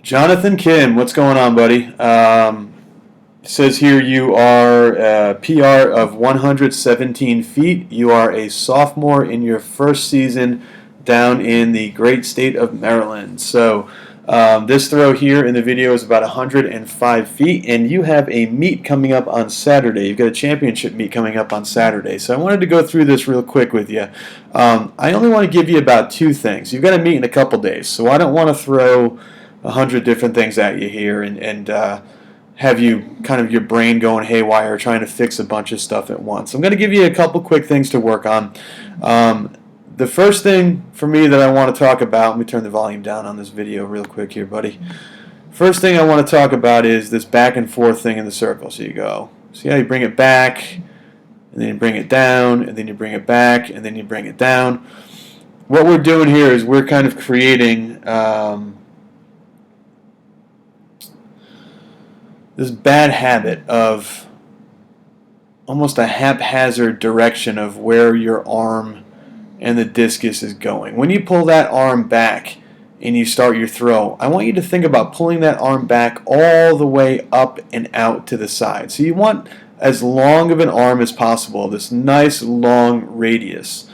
Jonathan Kim, what's going on, buddy? It says here you are a PR of 117 feet. You are a sophomore in your first season down in the great state of Maryland. This throw here in the video is about 105 feet, and you have a meet coming up on Saturday. You've got a championship meet coming up on Saturday. So I wanted to go through this real quick with you. I only want to give you about two things. You've got a meet in a couple days, so I don't want to throw 100 different things at you here and have you kind of your brain going haywire trying to fix a bunch of stuff at once. I'm going to give you a couple quick things to work on. The first thing for me that I want to talk about, let me turn the volume down on this video real quick here, buddy. First thing I want to talk about is this back and forth thing in the circle. So you go, see how you bring it back, and then you bring it down, and then you bring it back, and then you bring it down. What we're doing here is we're kind of creating this bad habit of almost a haphazard direction of where your arm and the discus is going. When you pull that arm back and you start your throw, I want you to think about pulling that arm back all the way up and out to the side. So you want as long of an arm as possible, this nice long radius.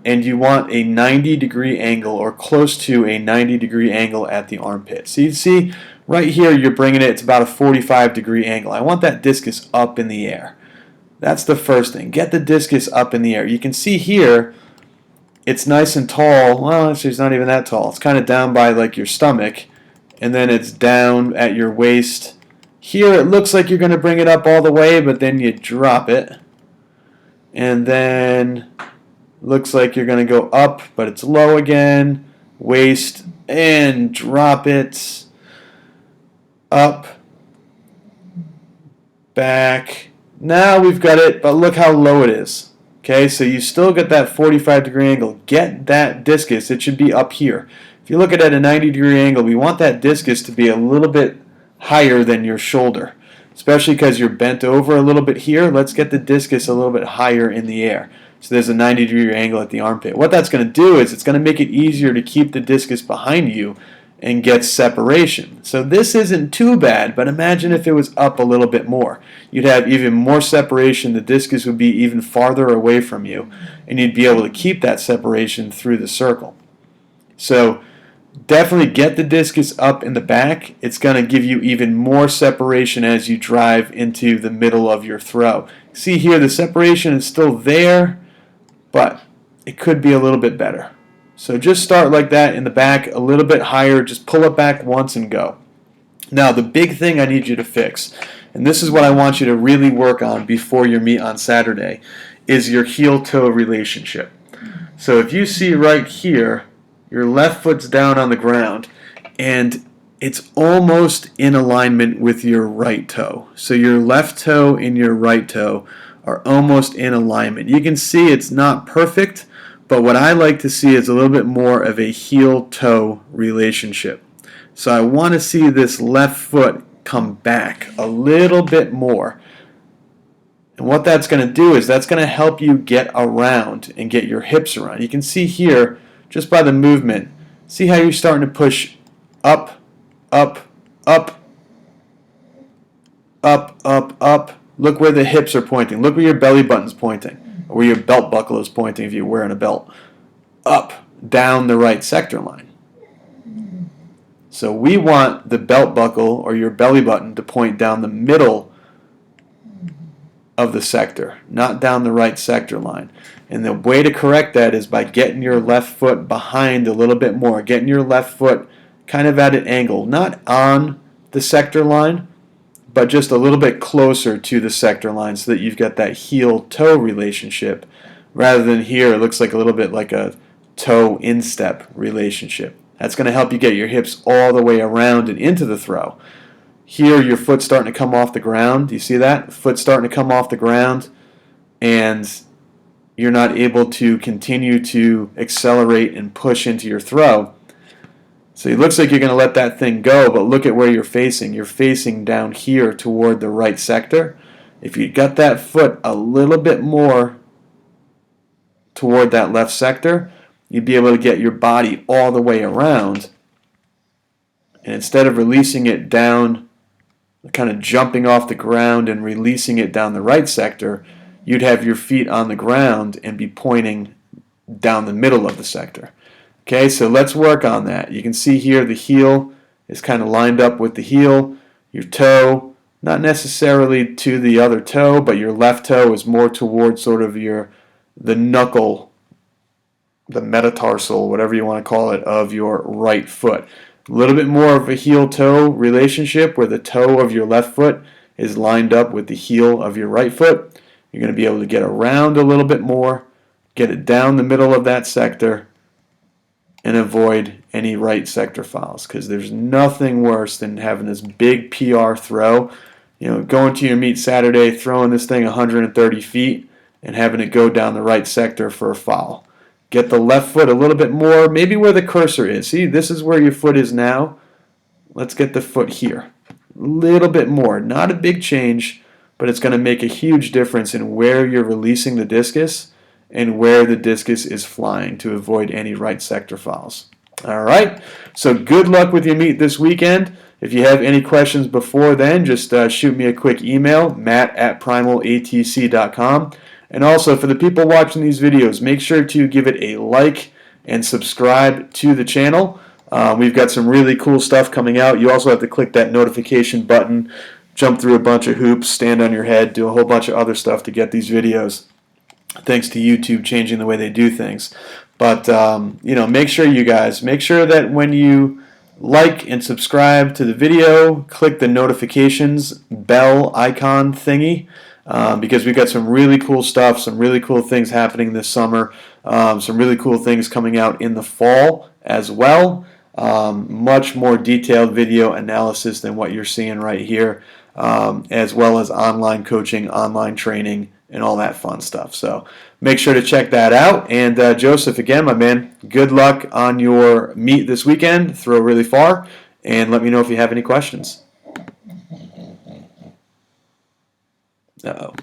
And you want a 90-degree angle or close to a 90-degree angle at the armpit. So you see right here you're bringing it, it's about a 45-degree angle. I want that discus up in the air. That's the first thing. Get the discus up in the air. You can see here it's nice and tall. Well, actually it's not even that tall. It's kind of down by like your stomach, and then it's down at your waist. Here it looks like you're going to bring it up all the way, but then you drop it. And then looks like you're going to go up, but it's low again. Waist, and drop it. Up. Back. Now we've got it, but look how low it is. Okay, so you still get that 45-degree angle. Get that discus. It should be up here. If you look at it at a 90-degree angle, we want that discus to be a little bit higher than your shoulder, especially because you're bent over a little bit here. Let's get the discus a little bit higher in the air. So there's a 90-degree angle at the armpit. What that's going to do is it's going to make it easier to keep the discus behind you and get separation. So this isn't too bad, but imagine if it was up a little bit more. You'd have even more separation. The discus would be even farther away from you, and you'd be able to keep that separation through the circle. So definitely get the discus up in the back. It's going to give you even more separation as you drive into the middle of your throw. See here, the separation is still there, but it could be a little bit better. So just start like that in the back, a little bit higher. Just pull it back once and go. Now the big thing I need you to fix, and this is what I want you to really work on before your meet on Saturday, is your heel-toe relationship. So if you see right here, your left foot's down on the ground, and it's almost in alignment with your right toe. So your left toe and your right toe are almost in alignment. You can see it's not perfect, but what I like to see is a little bit more of a heel-toe relationship. So I want to see this left foot come back a little bit more. And what that's going to do is that's going to help you get around and get your hips around. You can see here, just by the movement, see how you're starting to push up, up, up, up, up, up. Look where the hips are pointing. Look where your belly button's pointing, or where your belt buckle is pointing if you're wearing a belt. Up, down the right sector line. So we want the belt buckle or your belly button to point down the middle of the sector, not down the right sector line. And the way to correct that is by getting your left foot behind a little bit more, getting your left foot kind of at an angle, not on the sector line, but just a little bit closer to the sector line so that you've got that heel-toe relationship rather than here it looks like a little bit like a toe-instep relationship. That's going to help you get your hips all the way around and into the throw. Here your foot's starting to come off the ground. Do you see that? Foot's starting to come off the ground and you're not able to continue to accelerate and push into your throw. So it looks like you're going to let that thing go, but look at where you're facing. You're facing down here toward the right sector. If you got that foot a little bit more toward that left sector, you'd be able to get your body all the way around And instead of releasing it down, kind of jumping off the ground and releasing it down the right sector, you'd have your feet on the ground and be pointing down the middle of the sector. Okay, so let's work on that. You can see here the heel is kind of lined up with the heel. Your toe, not necessarily to the other toe, but your left toe is more towards sort of the knuckle, the metatarsal, whatever you want to call it, of your right foot. A little bit more of a heel-toe relationship where the toe of your left foot is lined up with the heel of your right foot. You're going to be able to get around a little bit more, get it down the middle of that sector, and avoid any right sector fouls, because there's nothing worse than having this big PR throw. You know, going to your meet Saturday, throwing this thing 130 feet and having it go down the right sector for a foul. Get the left foot a little bit more, maybe where the cursor is. See, this is where your foot is now. Let's get the foot here. A little bit more. Not a big change, but it's going to make a huge difference in where you're releasing the discus and where the discus is flying to avoid any right sector fouls. All right, so good luck with your meet this weekend. If you have any questions before then, just shoot me a quick email, matt@primalatc.com. And also, for the people watching these videos, make sure to give it a like and subscribe to the channel. We've got some really cool stuff coming out. You also have to click that notification button, jump through a bunch of hoops, stand on your head, do a whole bunch of other stuff to get these videos, thanks to YouTube changing the way they do things. But, you know, make sure that when you like and subscribe to the video, click the notifications bell icon thingy. Because we've got some really cool stuff, some really cool things happening this summer, some really cool things coming out in the fall as well. Much more detailed video analysis than what you're seeing right here, as well as online coaching, online training, and all that fun stuff. So make sure to check that out. And Joseph, again, my man, good luck on your meet this weekend. Throw really far, and let me know if you have any questions. Uh-oh.